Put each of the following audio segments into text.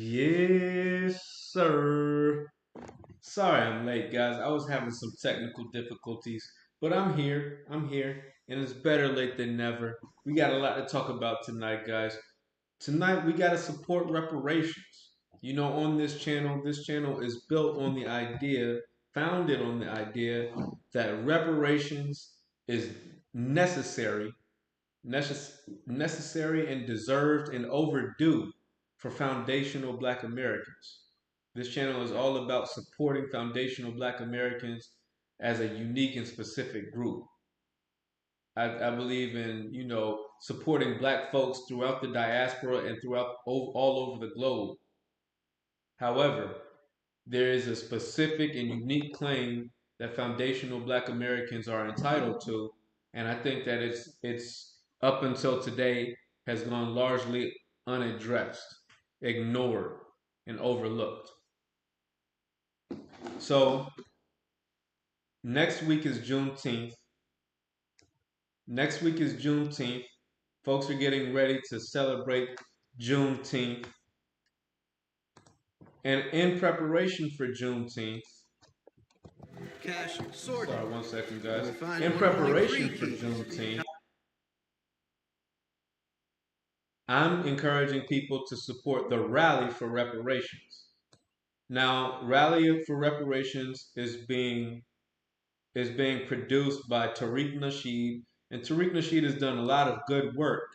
Yes, sir. Sorry I'm late, guys. I was having some technical difficulties, but I'm here. And it's better late than never. We got a lot to talk about tonight, guys. Tonight, we got to support reparations. On this channel is built on the idea, founded on the idea that reparations is necessary necessary and deserved and overdue for foundational black Americans. This channel is all about supporting foundational black Americans as a unique and specific group. I believe in, supporting black folks throughout the diaspora and throughout all over the globe. However, there is a specific and unique claim that foundational black Americans are entitled to, and I think that it's up until today has gone largely unaddressed, ignored, and overlooked. So next week is Juneteenth. Next week is Juneteenth. Folks are getting ready to celebrate Juneteenth. And in preparation for Juneteenth, Cash sorted. sorry, 1 second, guys. In preparation for Juneteenth, I'm encouraging people to support the Rally for Reparations. Now, Rally for Reparations is being produced by Tariq Nasheed, and Tariq Nasheed has done a lot of good work.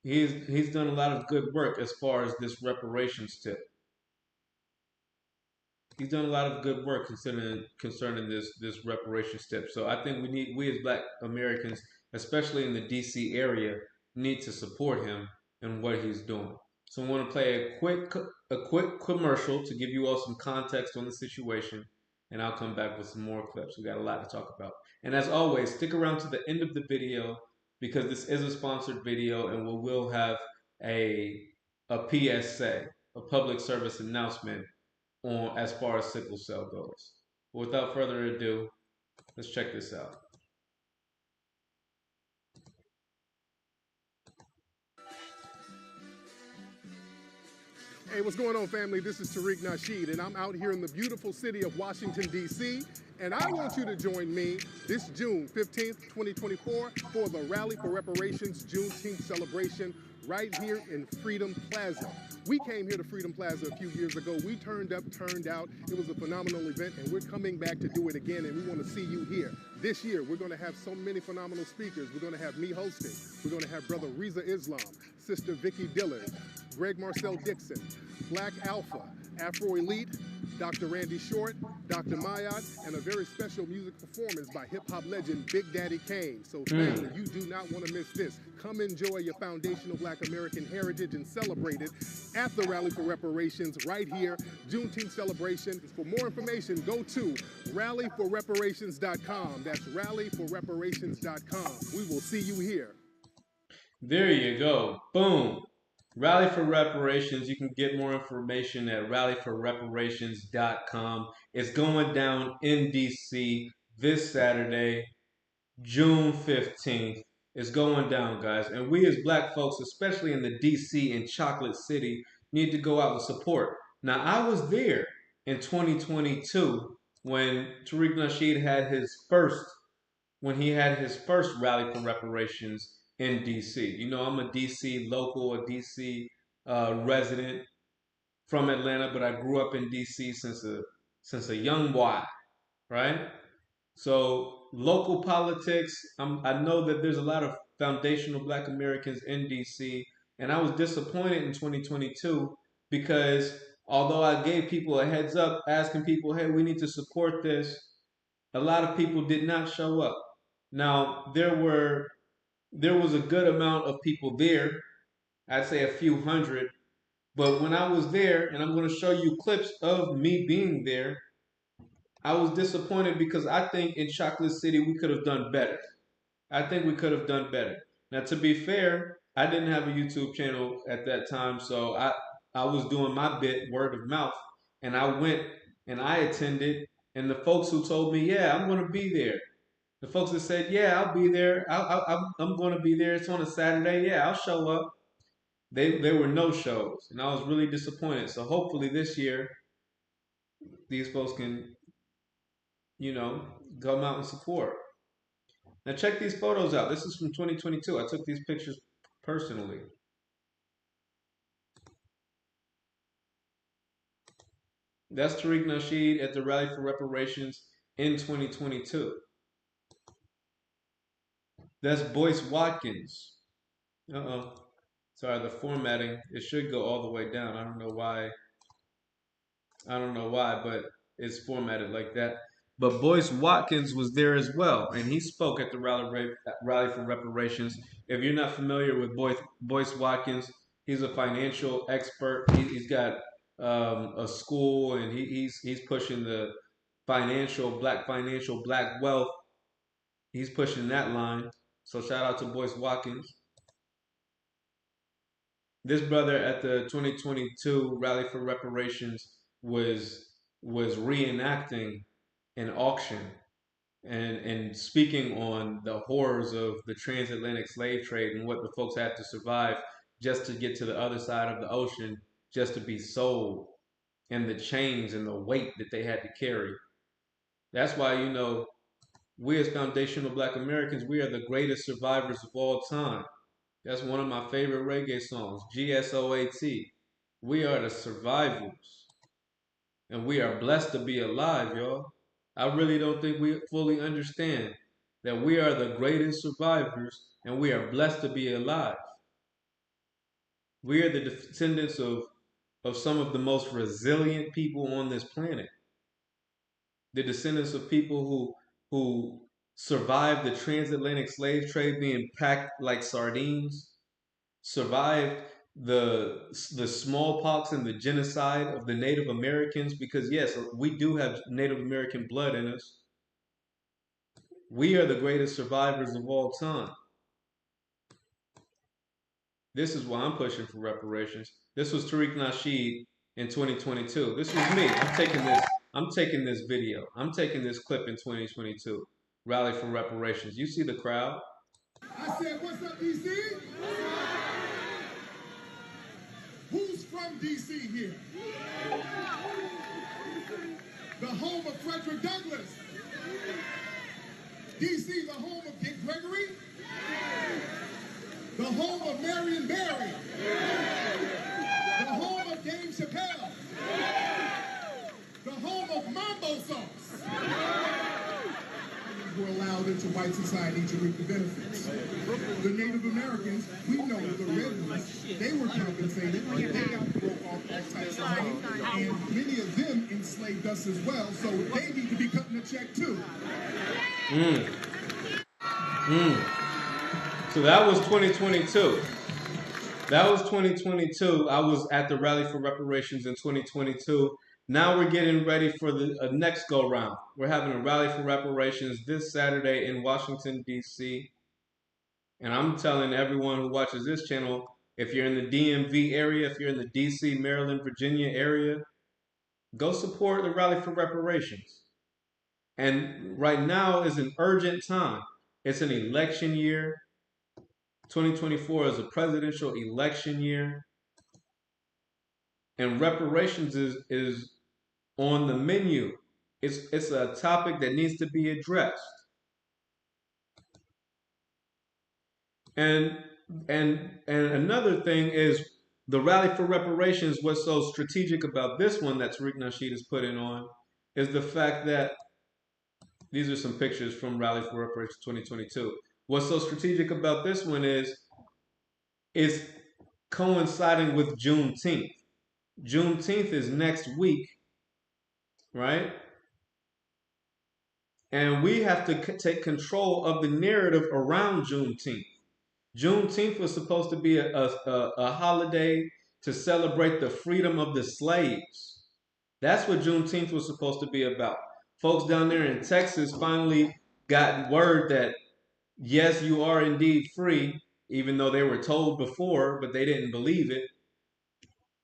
He's done a lot of good work as far as this reparations tip. He's done a lot of good work concerning this reparations tip. So I think we as Black Americans, especially in the DC area, need to support him in what he's doing. So I want to play a quick commercial to give you all some context on the situation, and I'll come back with some more clips. We got a lot to talk about. And as always, stick around to the end of the video because this is a sponsored video, and we will have a PSA, a public service announcement on as far as sickle cell goes. But without further ado, let's check this out. Hey, what's going on, family? This is Tariq Nasheed, and I'm out here in the beautiful city of Washington, D.C., and I want you to join me this June 15th, 2024, for the Rally for Reparations Juneteenth celebration right here in Freedom Plaza. We came here to Freedom Plaza a few years ago. We turned up, turned out. It was a phenomenal event, and we're coming back to do it again, and we want to see you here. This year, we're going to have so many phenomenal speakers. We're going to have me hosting. We're going to have Brother Reza Islam, Sister Vicky Dillard, Greg Marcel Dixon, Black Alpha, Afro Elite, Dr. Randy Short, Dr. Mayat, and a very special music performance by hip-hop legend Big Daddy Kane. So family, you do not want to miss this. Come enjoy your foundational Black American heritage and celebrate it at the Rally for Reparations right here, Juneteenth celebration. For more information, go to rallyforreparations.com. That's rallyforreparations.com. We will see you here. There you go. Boom. Rally for Reparations. You can get more information at rallyforreparations.com. It's going down in DC this Saturday, June 15th. It's going down, guys. And we as Black folks, especially in the DC and Chocolate City, need to go out and support. Now, I was there in 2022 when Tariq Nasheed had his first Rally for Reparations in DC. I'm a DC local, a DC resident from Atlanta, but I grew up in DC since a young boy, right? So local politics, I know that there's a lot of foundational Black Americans in DC, and I was disappointed in 2022 because although I gave people a heads up, asking people, hey, we need to support this, a lot of people did not show up. Now, there was a good amount of people there. I'd say a few hundred. But when I was there, and I'm going to show you clips of me being there, I was disappointed because I think in Chocolate City we could have done better. I think we could have done better. Now, to be fair, I didn't have a YouTube channel at that time, so I was doing my bit, word of mouth, and I went and I attended, and the folks who told me, yeah, I'm going to be there, the folks that said, yeah, I'll be there. I'm going to be there. It's on a Saturday. Yeah, I'll show up. They were no shows, and I was really disappointed. So hopefully this year these folks can, come out and support. Now check these photos out. This is from 2022. I took these pictures personally. That's Tariq Nasheed at the Rally for Reparations in 2022. That's Boyce Watkins. Uh-oh. Sorry, the formatting. It should go all the way down. I don't know why. But it's formatted like that. But Boyce Watkins was there as well, and he spoke at the Rally for Reparations. If you're not familiar with Boyce Watkins, he's a financial expert. He's got a school, and he's pushing the financial black wealth. He's pushing that line. So shout out to Boyce Watkins. This brother at the 2022 Rally for Reparations was reenacting an auction and speaking on the horrors of the transatlantic slave trade and what the folks had to survive just to get to the other side of the ocean, just to be sold, and the chains and the weight that they had to carry. That's why, we as foundational black Americans, we are the greatest survivors of all time. That's one of my favorite reggae songs, GSOAT. We are the survivors, and we are blessed to be alive, y'all. I really don't think we fully understand that we are the greatest survivors, and we are blessed to be alive. We are the descendants of some of the most resilient people on this planet. The descendants of people who survived the transatlantic slave trade being packed like sardines, survived the smallpox and the genocide of the Native Americans, because yes, we do have Native American blood in us. We are the greatest survivors of all time. This is why I'm pushing for reparations. This was Tariq Nasheed in 2022. This was me. I'm taking this video. I'm taking this clip in 2022. Rally for reparations. You see the crowd? I said, what's up, DC? Who's from DC here? The home of Frederick Douglass. DC, the home of Dick Gregory. The home of Marion Barry. The home of Dave Chappelle. The home of Mambo Sauce. Were allowed into white society to reap the benefits. The Native Americans, we know the red ones, they were compensated. They got broke off all types of money, and many of them enslaved us as well, so they need to be cutting a check too. So that was 2022. That was 2022. I was at the Rally for Reparations in 2022. Now we're getting ready for the next go round. We're having a Rally for Reparations this Saturday in Washington, D.C. And I'm telling everyone who watches this channel, if you're in the DMV area, if you're in the D.C., Maryland, Virginia area, go support the Rally for Reparations. And right now is an urgent time. It's an election year. 2024 is a presidential election year. And reparations is on the menu. It's a topic that needs to be addressed. And another thing is the Rally for Reparations. What's so strategic about this one that Tariq Nasheed is putting on is the fact that these are some pictures from Rally for Reparations 2022. What's so strategic about this one is it's coinciding with Juneteenth. Juneteenth is next week, right? And we have to take control of the narrative around Juneteenth. Juneteenth was supposed to be a holiday to celebrate the freedom of the slaves. That's what Juneteenth was supposed to be about. Folks down there in Texas finally got word that, yes, you are indeed free, even though they were told before, but they didn't believe it.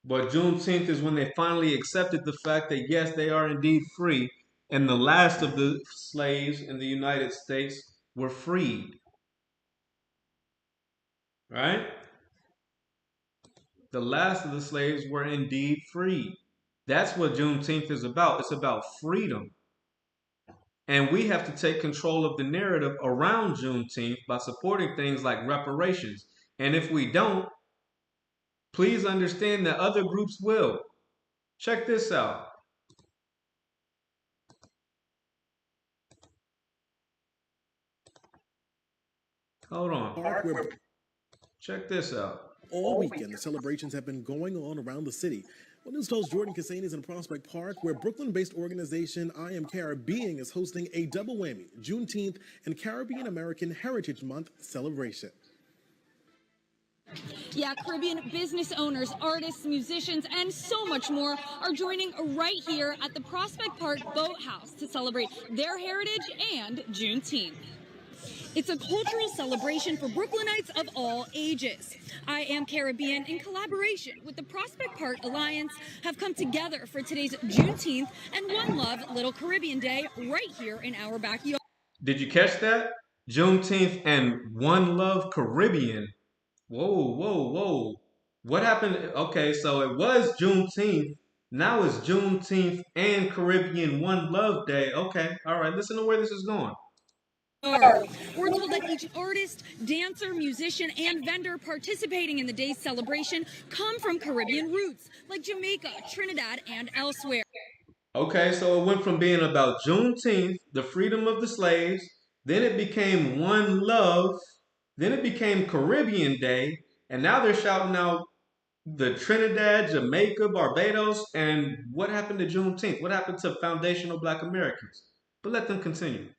But Juneteenth is when they finally accepted the fact that, yes, they are indeed free, and the last of the slaves in the United States were freed. Right? The last of the slaves were indeed freed. That's what Juneteenth is about. It's about freedom. And we have to take control of the narrative around Juneteenth by supporting things like reparations. And if we don't, please understand that other groups will. Check this out. Hold on. Park, where Check this out. all weekend the celebrations have been going on around the city. Well, News 12's Jordan Cassani is in Prospect Park, where Brooklyn-based organization I Am Caribbean is hosting a double whammy, Juneteenth and Caribbean American Heritage Month celebration. Yeah, Caribbean business owners, artists, musicians, and so much more are joining right here at the Prospect Park Boathouse to celebrate their heritage and Juneteenth. It's a cultural celebration for Brooklynites of all ages. I Am Caribbean, in collaboration with the Prospect Park Alliance, have come together for today's Juneteenth and One Love Little Caribbean Day right here in our backyard. Did you catch that? Juneteenth and One Love Caribbean. Whoa, whoa, whoa. What happened? Okay, so it was Juneteenth. Now it's Juneteenth and Caribbean One Love Day. Okay, all right, listen to where this is going. We're told that each artist, dancer, musician, and vendor participating in the day's celebration come from Caribbean roots, like Jamaica, Trinidad, and elsewhere. Okay, so it went from being about Juneteenth, the freedom of the slaves, then it became One Love, then it became Caribbean Day, and now they're shouting out the Trinidad, Jamaica, Barbados, and what happened to Juneteenth? What happened to foundational Black Americans? But let them continue.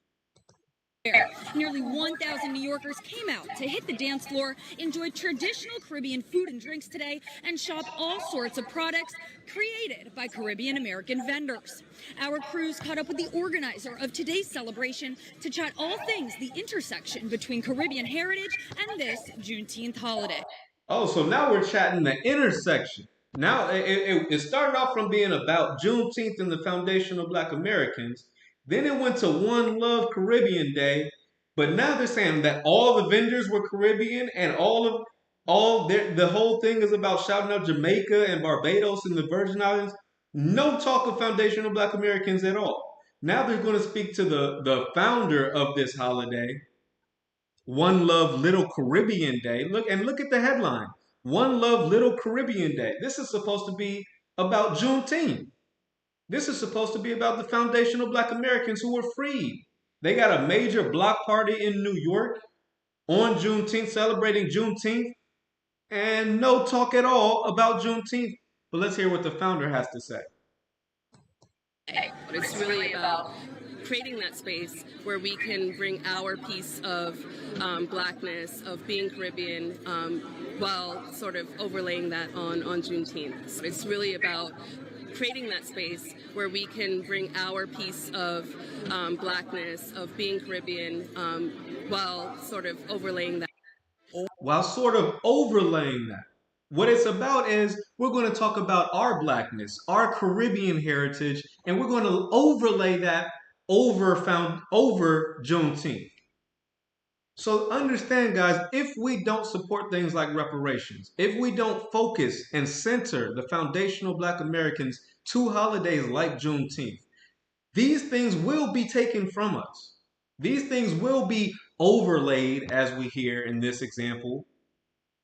Nearly 1,000 New Yorkers came out to hit the dance floor, enjoy traditional Caribbean food and drinks today, and shop all sorts of products created by Caribbean American vendors. Our crews caught up with the organizer of today's celebration to chat all things the intersection between Caribbean heritage and this Juneteenth holiday. Oh, so now we're chatting the intersection. Now it started off from being about Juneteenth and the foundational Black Americans. Then it went to One Love Caribbean Day, but now they're saying that all the vendors were Caribbean and the whole thing is about shouting out Jamaica and Barbados and the Virgin Islands. No talk of foundational Black Americans at all. Now they're going to speak to the founder of this holiday, One Love Little Caribbean Day. Look at the headline. One Love Little Caribbean Day. This is supposed to be about Juneteenth. This is supposed to be about the foundational Black Americans who were freed. They got a major block party in New York on Juneteenth, celebrating Juneteenth, and no talk at all about Juneteenth. But let's hear what the founder has to say. But it's really about creating that space where we can bring our piece of Blackness, of being Caribbean, while sort of overlaying that on Juneteenth. So it's really about creating that space where we can bring our piece of Blackness, of being Caribbean, while sort of overlaying that. While sort of overlaying that. What it's about is we're going to talk about our Blackness, our Caribbean heritage, and we're going to overlay that over Juneteenth. So understand, guys, if we don't support things like reparations, if we don't focus and center the foundational Black Americans to holidays like Juneteenth, these things will be taken from us. These things will be overlaid, as we hear in this example,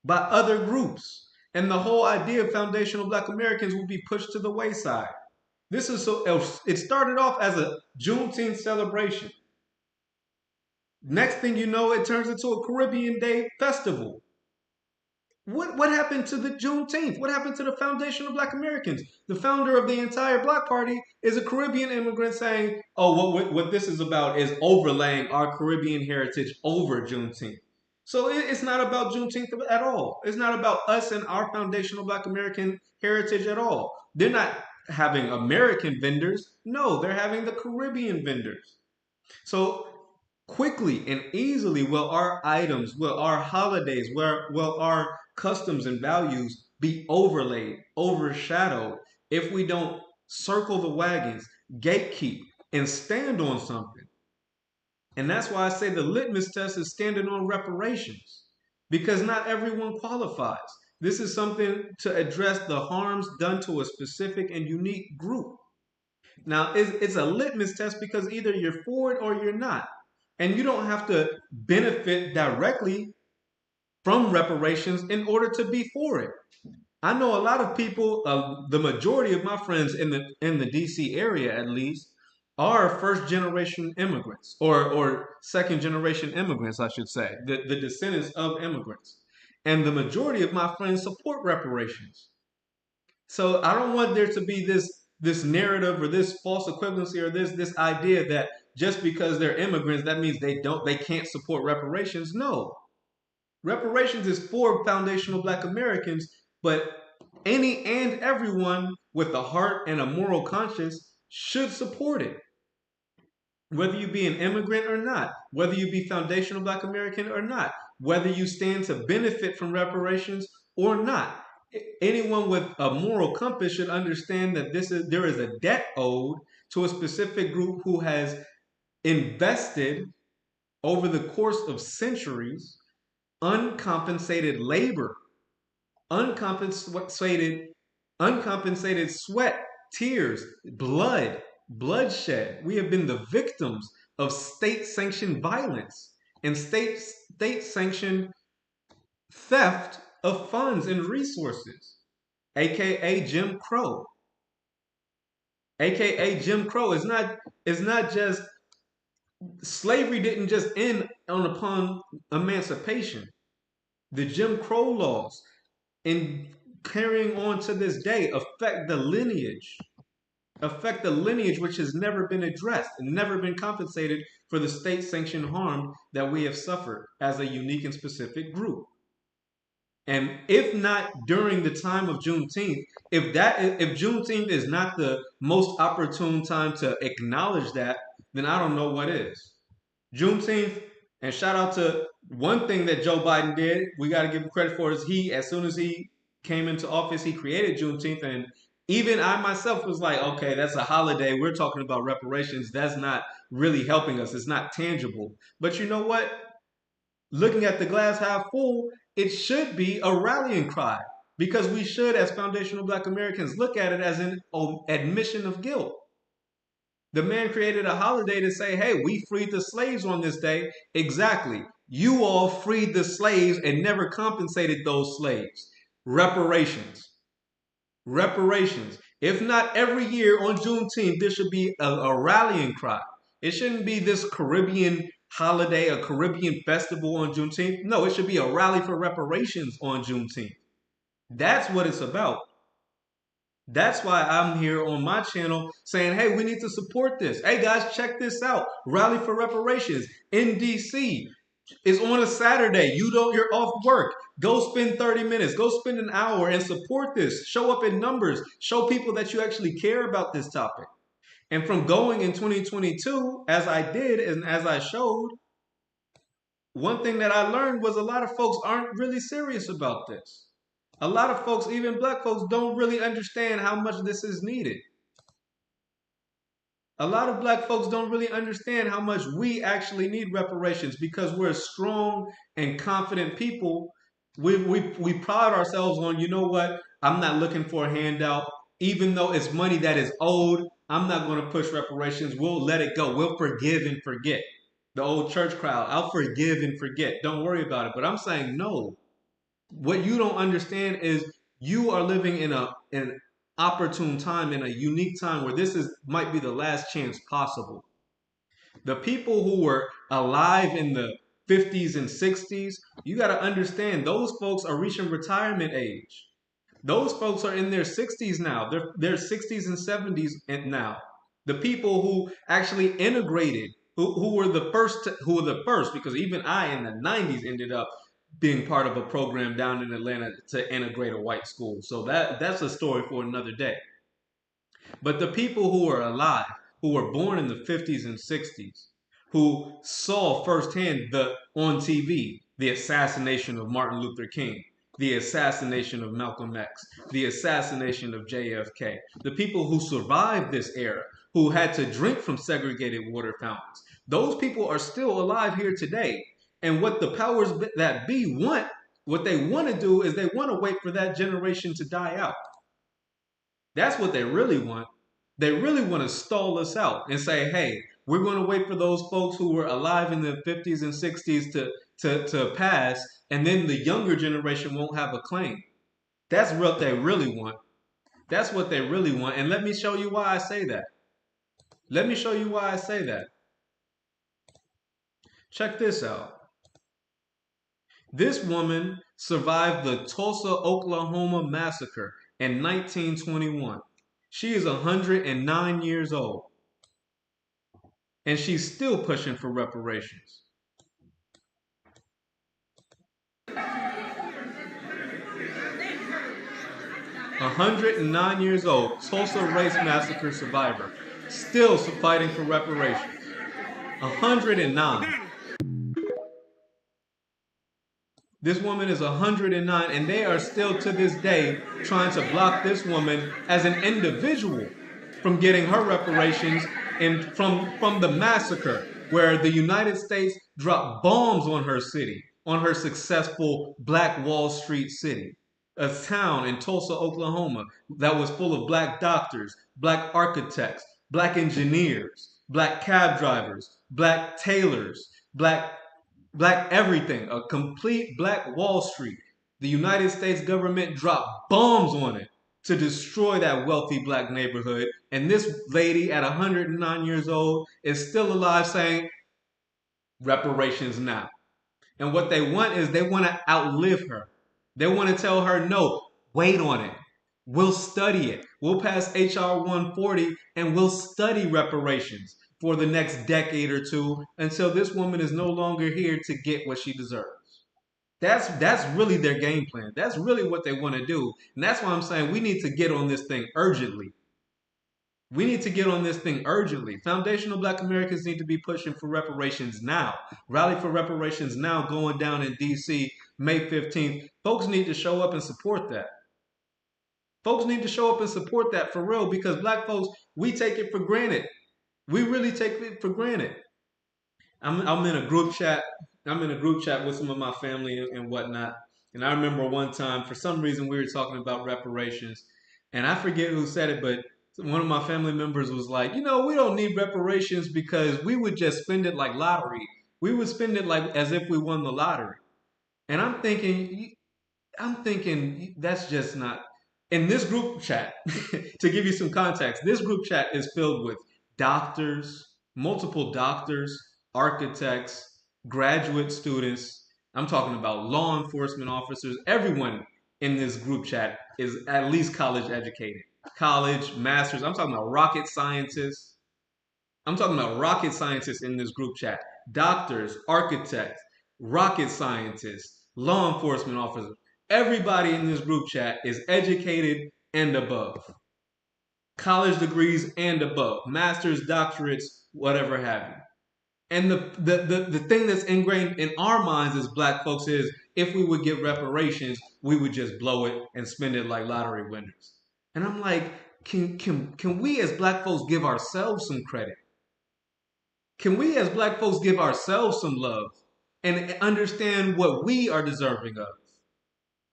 by other groups. And the whole idea of foundational Black Americans will be pushed to the wayside. It started off as a Juneteenth celebration. Next thing you know, it turns into a Caribbean Day festival. What happened to the Juneteenth? What happened to the foundation of Black Americans? The founder of the entire Bloc Party is a Caribbean immigrant saying, oh, what this is about is overlaying our Caribbean heritage over Juneteenth. So it's not about Juneteenth at all. It's not about us and our foundational Black American heritage at all. They're not having American vendors. No, they're having the Caribbean vendors. So quickly and easily will our items, will our holidays, will our customs and values be overlaid, overshadowed if we don't circle the wagons, gatekeep, and stand on something. And that's why I say the litmus test is standing on reparations, because not everyone qualifies. This is something to address the harms done to a specific and unique group. Now, it's a litmus test because either you're for it or you're not. And you don't have to benefit directly from reparations in order to be for it. I know a lot of people, the majority of my friends in the DC area at least, are first generation immigrants or second generation immigrants, I should say, the descendants of immigrants. And the majority of my friends support reparations. So I don't want there to be this narrative or this false equivalency or this idea that just because they're immigrants, that means they can't support reparations. No. Reparations is for foundational black Americans, but any and everyone with a heart and a moral conscience should support it. Whether you be an immigrant or not, whether you be foundational black American or not, whether you stand to benefit from reparations or not. Anyone with a moral compass should understand that there is a debt owed to a specific group who has invested over the course of centuries uncompensated labor, uncompensated, uncompensated sweat, tears, bloodshed. We have been the victims of state-sanctioned violence and state-sanctioned theft of funds and resources, aka Jim Crow. AKA Jim Crow is not just slavery didn't just end upon emancipation. The Jim Crow laws and carrying on to this day affect the lineage which has never been addressed and never been compensated for the state-sanctioned harm that we have suffered as a unique and specific group. And if not during the time of Juneteenth, if Juneteenth is not the most opportune time to acknowledge that, then I don't know what is. Juneteenth, and shout out to one thing that Joe Biden did, we got to give him credit for, is as soon as he came into office, he created Juneteenth. And even I myself was like, okay, that's a holiday. We're talking about reparations. That's not really helping us. It's not tangible. But you know what? Looking at the glass half full, it should be a rallying cry because we should, as foundational black Americans, look at it as an admission of guilt. The man created a holiday to say, hey, we freed the slaves on this day. Exactly. You all freed the slaves and never compensated those slaves. Reparations. Reparations. If not every year on Juneteenth, there should be a rallying cry. It shouldn't be this Caribbean holiday, a Caribbean festival on Juneteenth. No, it should be a rally for reparations on Juneteenth. That's what it's about. That's why I'm here on my channel saying, hey, we need to support this. Hey, guys, check this out. Rally for Reparations in D.C. is on a Saturday. You're off work. Go spend 30 minutes. Go spend an hour and support this. Show up in numbers. Show people that you actually care about this topic. And from going in 2022, as I did and as I showed, one thing that I learned was a lot of folks aren't really serious about this. A lot of folks, even black folks, don't really understand how much this is needed. A lot of black folks don't really understand how much we actually need reparations because we're a strong and confident people. We pride ourselves on, you know what, I'm not looking for a handout. Even though it's money that is owed, I'm not going to push reparations. We'll let it go. We'll forgive and forget. The old church crowd, I'll forgive and forget. Don't worry about it. But I'm saying no. What you don't understand is you are living in an opportune time, in a unique time where might be the last chance possible. The people who were alive in the 50s and 60s, you got to understand those folks are reaching retirement age. Those folks are in their 60s now. They're 60s and 70s now. The people who actually integrated, who were the first, because even I in the 90s ended up being part of a program down in Atlanta to integrate a white school. So that's a story for another day. But the people who are alive, who were born in the 50s and 60s, who saw firsthand on TV the assassination of Martin Luther King, the assassination of Malcolm X, the assassination of JFK, the people who survived this era, who had to drink from segregated water fountains, those people are still alive here today. And what the powers that be want What they want to do is they want to wait for that generation to die out. That's what they really want. They really want to stall us out and say, hey, we're going to wait for those folks who were alive in the 50s and 60s to pass, and then the younger generation won't have a claim. That's what they really want. That's what they really want. And let me show you why I say that. Let me show you why I say that. Check this out. This woman survived the Tulsa, Oklahoma massacre in 1921. She is 109 years old, and she's still pushing for reparations. 109 years old, Tulsa Race Massacre survivor, still fighting for reparations. 109. This woman is 109, and they are still to this day trying to block this woman as an individual from getting her reparations and from the massacre where the United States dropped bombs on her city, on her successful Black Wall Street city, a town in Tulsa, Oklahoma that was full of black doctors, black architects, black engineers, black cab drivers, black tailors, black everything, a complete black Wall Street. The United States government dropped bombs on it to destroy that wealthy black neighborhood. And this lady at 109 years old is still alive saying, reparations now. And what they want is they want to outlive her. They want to tell her, no, wait on it. We'll study it. We'll pass H.R. 140 and we'll study reparations for the next decade or two until this woman is no longer here to get what she deserves. That's really their game plan. That's really what they want to do. And that's why I'm saying we need to get on this thing urgently. We need to get on this thing urgently. Foundational Black Americans need to be pushing for reparations now. Rally for Reparations Now going down in D.C. May 15th. Folks need to show up and support that. Folks need to show up and support that for real, because black folks, we take it for granted. We really take it for granted. I'm in a group chat. I'm in a group chat with some of my family and whatnot. And I remember one time, for some reason, we were talking about reparations. And I forget who said it, but one of my family members was like, we don't need reparations because we would just spend it like lottery. We would spend it like as if we won the lottery. And I'm thinking that's just not. In this group chat, to give you some context, this group chat is filled with doctors, multiple doctors, architects, graduate students. I'm talking about law enforcement officers. Everyone in this group chat is at least college educated. College, masters. I'm talking about rocket scientists. I'm talking about rocket scientists in this group chat. Doctors, architects, rocket scientists, law enforcement officers. Everybody in this group chat is educated and above. College degrees and above. Masters, doctorates, whatever have you. And the thing that's ingrained in our minds as black folks is if we would get reparations, we would just blow it and spend it like lottery winners. And I'm like, can we as black folks give ourselves some credit? Can we as black folks give ourselves some love and understand what we are deserving of?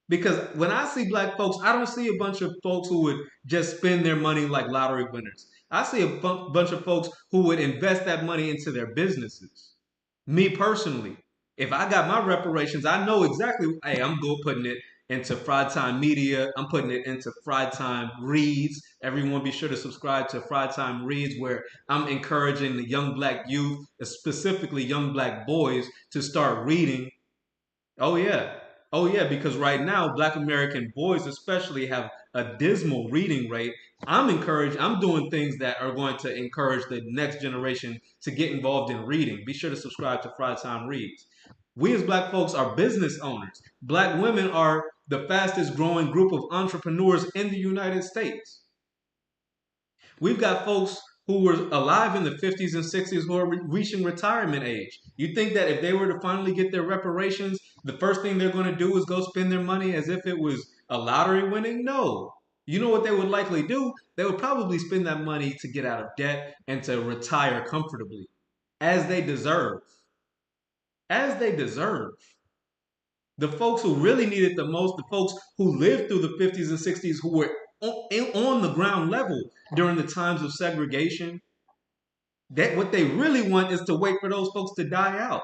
Because when I see black folks, I don't see a bunch of folks who would just spend their money like lottery winners. I see a bunch of folks who would invest that money into their businesses. Me personally, if I got my reparations, I know exactly, hey, I'm putting it into Fried Time Media. I'm putting it into Fried Time Reads. Everyone be sure to subscribe to Fried Time Reads, where I'm encouraging the young black youth, specifically young black boys, to start reading. Oh yeah. Oh yeah, because right now, black American boys especially have a dismal reading rate. I'm doing things that are going to encourage the next generation to get involved in reading. Be sure to subscribe to Fried Time Reads. We as black folks are business owners. Black women are the fastest growing group of entrepreneurs in the United States. We've got folks who were alive in the 50s and 60s who are reaching retirement age. You think that if they were to finally get their reparations, the first thing they're going to do is go spend their money as if it was a lottery winning? No. You know what they would likely do? They would probably spend that money to get out of debt and to retire comfortably, as they deserve. As they deserve. The folks who really need it the most, the folks who lived through the 50s and 60s, who were on the ground level during the times of segregation, that what they really want is to wait for those folks to die out.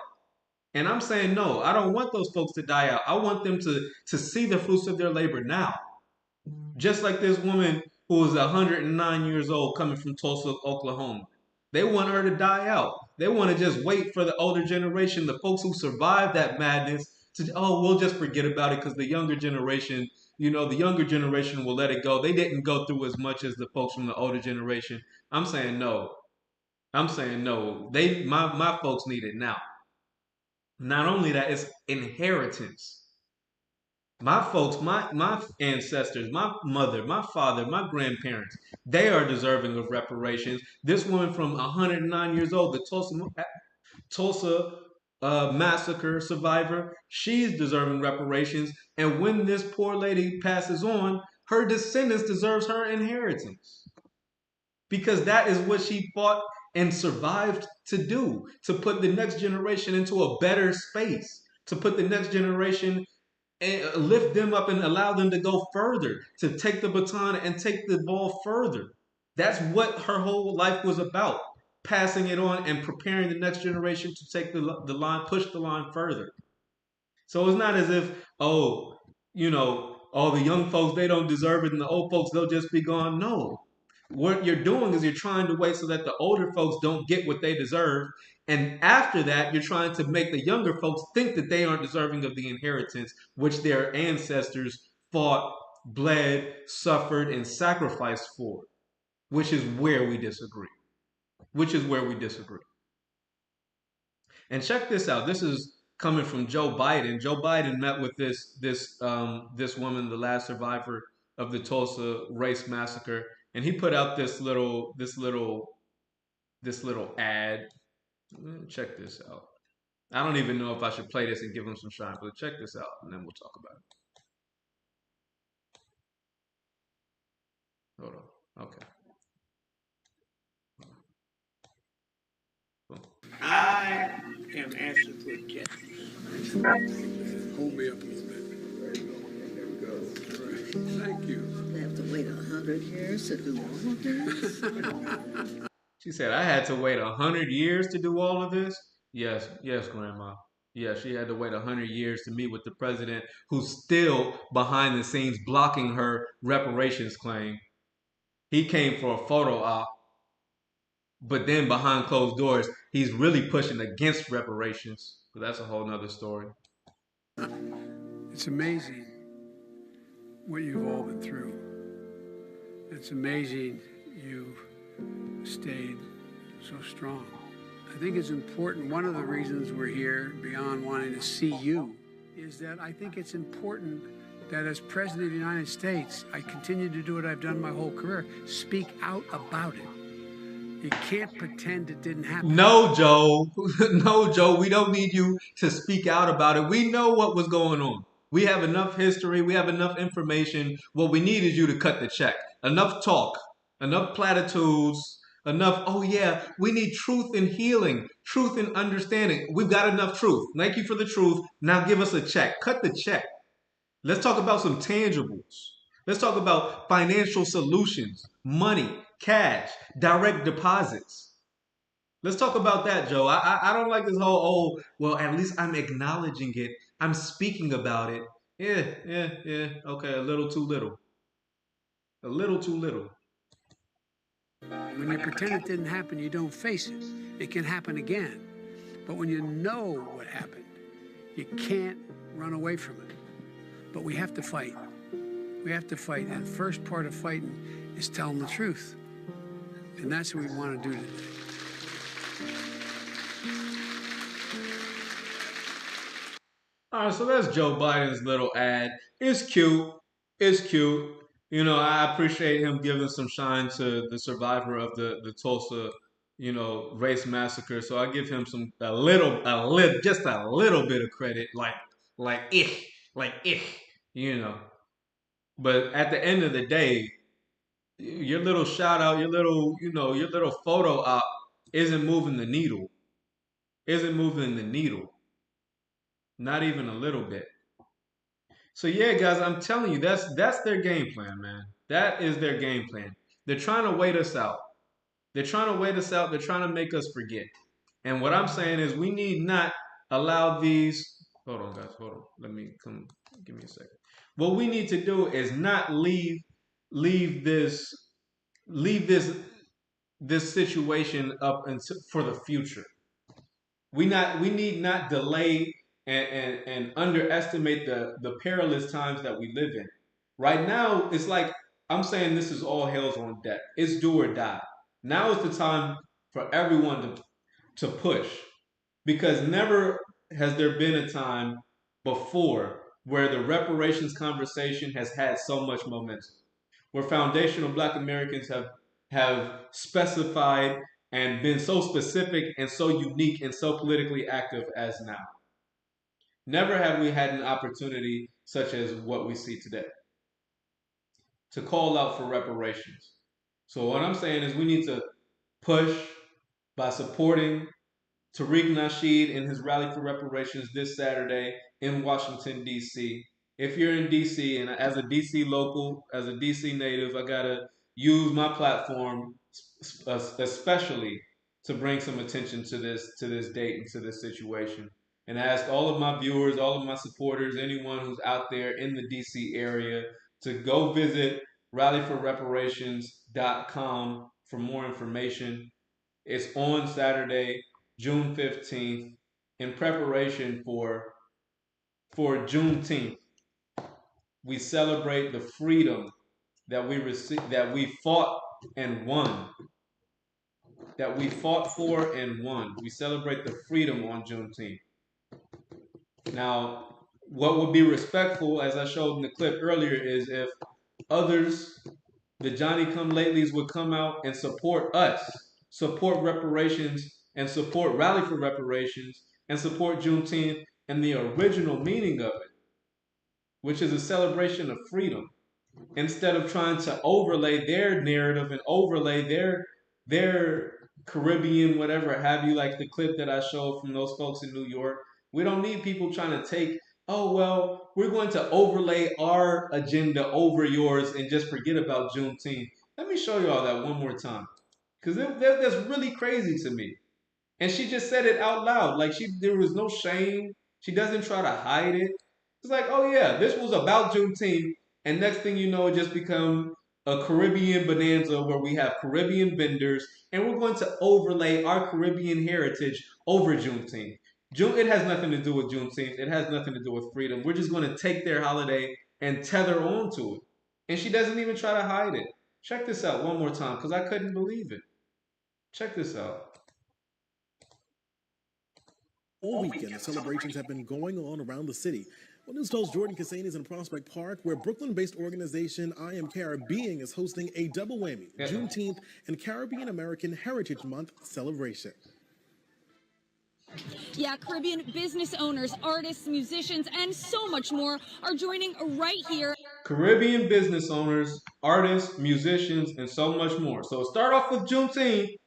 And I'm saying no, I don't want those folks to die out. I want them to see the fruits of their labor now. Just like this woman who was 109 years old coming from Tulsa, Oklahoma. They want her to die out. They want to just wait for the older generation, the folks who survived that madness, to, oh, we'll just forget about it because the younger generation, the younger generation will let it go. They didn't go through as much as the folks from the older generation. I'm saying no. I'm saying no. My folks need it now. Not only that, it's inheritance. My folks, my ancestors, my mother, my father, my grandparents, they are deserving of reparations. This woman from 109 years old, the Tulsa massacre survivor, she's deserving reparations. And when this poor lady passes on, her descendants deserves her inheritance because that is what she fought and survived to do, to put the next generation into a better space, to put the next generation and lift them up and allow them to go further, to take the baton and take the ball further. That's what her whole life was about, passing it on and preparing the next generation to take the line, push the line further. So it's not as if, all the young folks, they don't deserve it and the old folks, they'll just be gone. No. What you're doing is you're trying to wait so that the older folks don't get what they deserve. And after that, you're trying to make the younger folks think that they aren't deserving of the inheritance which their ancestors fought, bled, suffered, and sacrificed for, which is where we disagree. Which is where we disagree. And check this out. This is coming from Joe Biden. Joe Biden met with this woman, the last survivor of the Tulsa race massacre, and he put out this little ad. Check this out. I don't even know if I should play this and give him some shine, but check this out, and then we'll talk about it. Hold on. Okay. I am asking for justice. Hold me up a little bit. There we go. All right. Thank you. They have to wait 100 years to do all of this? She said, I had to wait 100 years to do all of this? Yes, Grandma. Yeah, she had to wait 100 years to meet with the president who's still behind the scenes blocking her reparations claim. He came for a photo op, but then behind closed doors, he's really pushing against reparations. But that's a whole nother story. It's amazing what you've all been through. It's amazing you've stayed so strong. I think it's important, one of the reasons we're here, beyond wanting to see you, is that I think it's important that as President of the United States, I continue to do what I've done my whole career, speak out about it. You can't pretend it didn't happen. No, Joe. No, Joe. We don't need you to speak out about it. We know what was going on. We have enough history. We have enough information. What we need is you to cut the check. Enough talk. Enough platitudes. Enough, oh yeah, we need truth and healing. Truth and understanding. We've got enough truth. Thank you for the truth. Now give us a check. Cut the check. Let's talk about some tangibles. Let's talk about financial solutions, money, cash, direct deposits. Let's talk about that, Joe. I don't like this whole, oh, well, at least I'm acknowledging it. I'm speaking about it. Yeah. Okay, a little too little. A little too little. When you pretend it didn't happen, you don't face it. It can happen again. But when you know what happened, you can't run away from it. But we have to fight. We have to fight. And the first part of fighting is telling the truth. And that's what we want to do today. All right, so that's Joe Biden's little ad. It's cute. It's cute. I appreciate him giving some shine to the survivor of the Tulsa, race massacre. So I give him just a little bit of credit, like if. But at the end of the day, your little shout out, your little photo op isn't moving the needle. Isn't moving the needle. Not even a little bit. So yeah, guys, I'm telling you, that's their game plan, man. That is their game plan. They're trying to wait us out. They're trying to wait us out. They're trying to make us forget. And what I'm saying is we need not allow these. Hold on, guys. Hold on. Let me come. Give me a second. What we need to do is not leave this leave this situation up until for the future. We need not delay and underestimate the perilous times that we live in. Right now, it's like I'm saying this is all hell's on deck. It's do or die. Now is the time for everyone to push because never has there been a time before where the reparations conversation has had so much momentum, where foundational Black Americans have specified and been so specific and so unique and so politically active as now. Never have we had an opportunity such as what we see today to call out for reparations. So what I'm saying is we need to push by supporting Tariq Nasheed in his rally for reparations this Saturday in Washington, D.C. If you're in D.C. and as a D.C. local, as a D.C. native, I got to use my platform especially to bring some attention to this date and to this situation. And I ask all of my viewers, all of my supporters, anyone who's out there in the D.C. area to go visit rallyforreparations.com for more information. It's on Saturday, June 15th, in preparation for Juneteenth. We celebrate the freedom that we received, that we fought and won, that we fought for and won. We celebrate the freedom on Juneteenth. Now, what would be respectful, as I showed in the clip earlier, is if others, the Johnny Come Latelys, would come out and support us, support reparations, and support Rally for Reparations, and support Juneteenth and the original meaning of it, which is a celebration of freedom, instead of trying to overlay their narrative and overlay their Caribbean, whatever have you, like the clip that I showed from those folks in New York. We don't need people trying to take, oh, well, we're going to overlay our agenda over yours and just forget about Juneteenth. Let me show you all that one more time, because that's really crazy to me. And she just said it out loud. Like there was no shame. She doesn't try to hide it. It's like, oh yeah, this was about Juneteenth, and next thing you know, it just become a Caribbean bonanza where we have Caribbean vendors, and we're going to overlay our Caribbean heritage over Juneteenth. It has nothing to do with Juneteenth. It has nothing to do with freedom. We're just going to take their holiday and tether onto it. And she doesn't even try to hide it. Check this out one more time, because I couldn't believe it. Check this out. All weekend, the celebrations have been going on around the city. Well, News 12's Jordan Cassani is in Prospect Park, where Brooklyn-based organization I Am Caribbean is hosting a double whammy, Juneteenth and Caribbean American Heritage Month celebration. Yeah, Caribbean business owners, artists, musicians, and so much more are joining right here. Caribbean business owners, artists, musicians, and so much more. So start off with Juneteenth,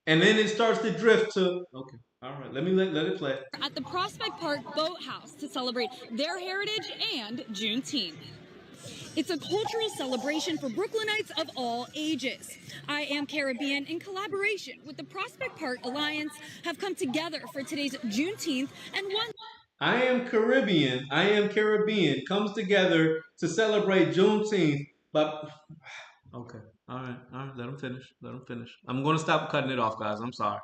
and then it starts to drift to, okay, all right, let it play. At the Prospect Park Boathouse to celebrate their heritage and Juneteenth. It's a cultural celebration for Brooklynites of all ages. I Am Caribbean, in collaboration with the Prospect Park Alliance, have come together for today's Juneteenth and one. I Am Caribbean comes together to celebrate Juneteenth, but okay, all right, let them finish. I'm going to stop cutting it off, guys. I'm sorry.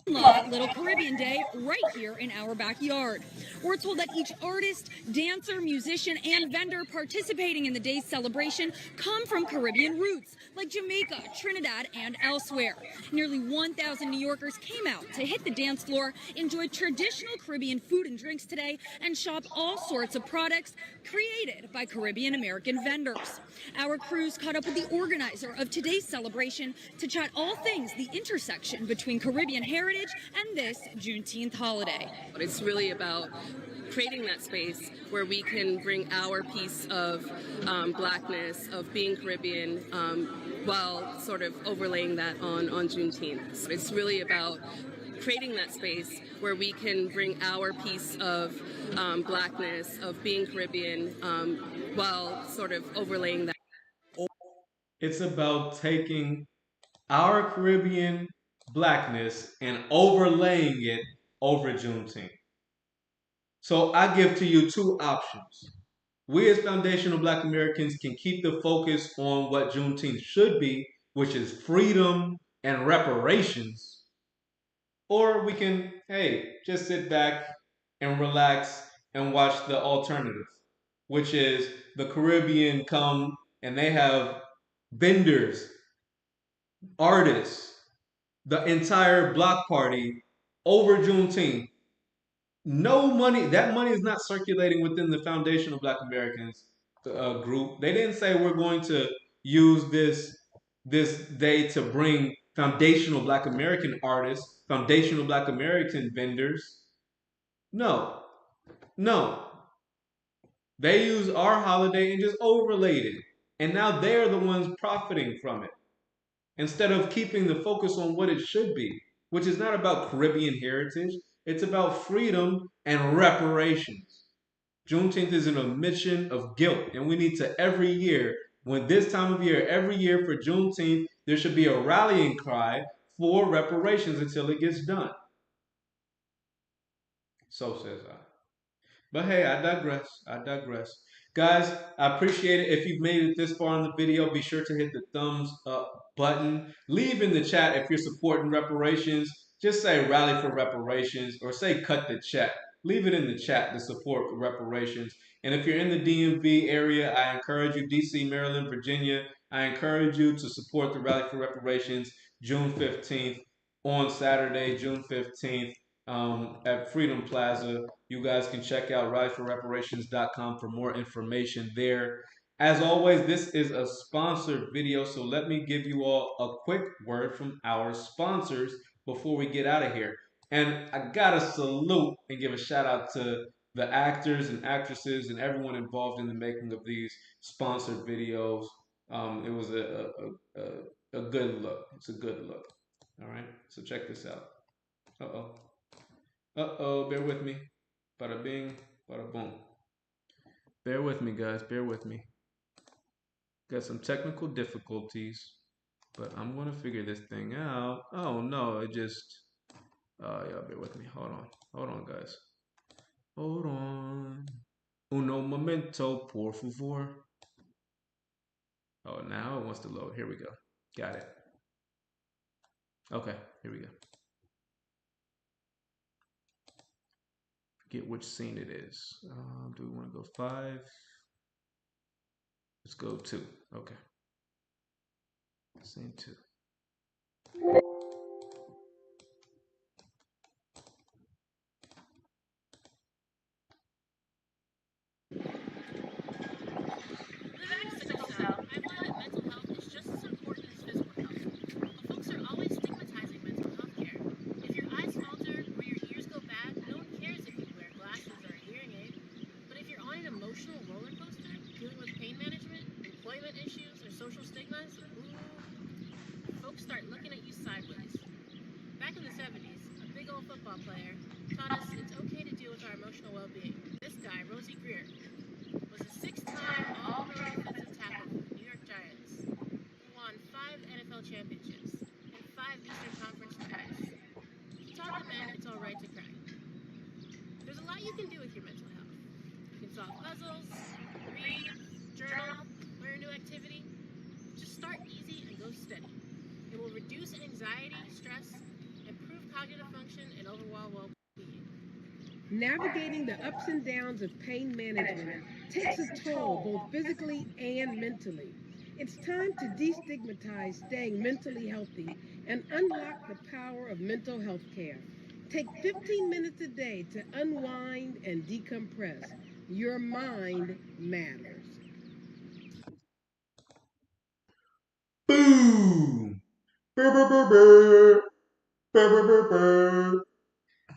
Little Caribbean Day right here in our backyard. We're told that each artist, dancer, musician, and vendor participating in the day's celebration come from Caribbean roots, like Jamaica, Trinidad, and elsewhere. Nearly 1,000 New Yorkers came out to hit the dance floor, enjoy traditional Caribbean food and drinks today, and shop all sorts of products created by Caribbean American vendors. Our crews caught up with the organizer of today's celebration to chat all things the intersection between Caribbean heritage and this Juneteenth holiday. It's really about creating that space where we can bring our piece of blackness, of being Caribbean, while sort of overlaying that on Juneteenth. It's really about creating that space where we can bring our piece of Blackness, of being Caribbean, while sort of overlaying that. It's about taking our Caribbean Blackness and overlaying it over Juneteenth. So I give to you two options. We as foundational Black Americans can keep the focus on what Juneteenth should be, which is freedom and reparations. Or we can, hey, just sit back and relax and watch the alternative, which is the Caribbean come and they have vendors, artists, the entire block party over Juneteenth. No money, that money is not circulating within the Foundation of Black Americans group. They didn't say we're going to use this day to bring foundational Black American artists, foundational Black American vendors. No, no. They use our holiday and just overlaid it. And now they're the ones profiting from it instead of keeping the focus on what it should be, which is not about Caribbean heritage. It's about freedom and reparations. Juneteenth is an admission of guilt, and we need to every year, when this time of year, every year for Juneteenth, there should be a rallying cry for reparations until it gets done. So says I. But hey, I digress. I digress. Guys, I appreciate it. If you've made it this far in the video, be sure to hit the thumbs up button. Leave in the chat if you're supporting reparations. Just say rally for reparations or say cut the check. Leave it in the chat to support reparations. And if you're in the DMV area, I encourage you, DC, Maryland, Virginia, I encourage you to support the Rally for Reparations June 15th on Saturday, June 15th at Freedom Plaza. You guys can check out riseforreparations.com for more information there. As always, this is a sponsored video, so let me give you all a quick word from our sponsors before we get out of here. And I gotta salute and give a shout out to the actors and actresses and everyone involved in the making of these sponsored videos. It was a good look. It's a good look. All right, so check this out. Uh-oh. Uh-oh, bear with me. Bada bing, bada boom. Bear with me, guys, bear with me. Got some technical difficulties, but I'm gonna figure this thing out. Oh no, it just, y'all bear with me. Hold on, guys. Hold on. Uno momento, por favor. Oh, now it wants to load. Here we go. Got it. Okay, here we go. Forget which scene it is. Do we want to go 5? Let's go 2. Okay. Scene 2. Navigating the ups and downs of pain management takes a toll both physically and mentally. It's time to destigmatize staying mentally healthy and unlock the power of mental health care. Take 15 minutes a day to unwind and decompress. Your mind matters. Boom! Burr, burr, burr, burr. Burr, burr, burr, burr.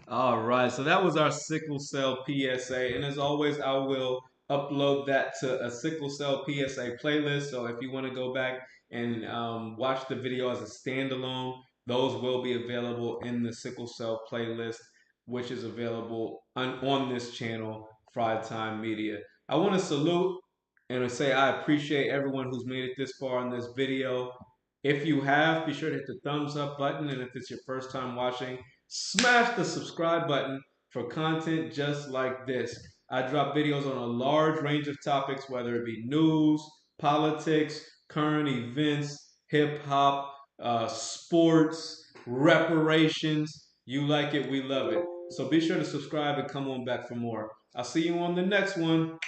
All right, so that was our sickle cell PSA. And as always, I will upload that to a sickle cell PSA playlist. So if you want to go back and watch the video as a standalone, Those will be available in the sickle cell playlist, which is available on this channel, Fried Time Media. I want to salute and say I appreciate everyone who's made it this far in this video. If you have, be sure to hit the thumbs up button, and if it's your first time watching, smash the subscribe button for content just like this. I drop videos on a large range of topics, whether it be news, politics, current events, hip hop, sports, reparations. You like it, we love it. So be sure to subscribe and come on back for more. I'll see you on the next one.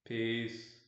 Peace.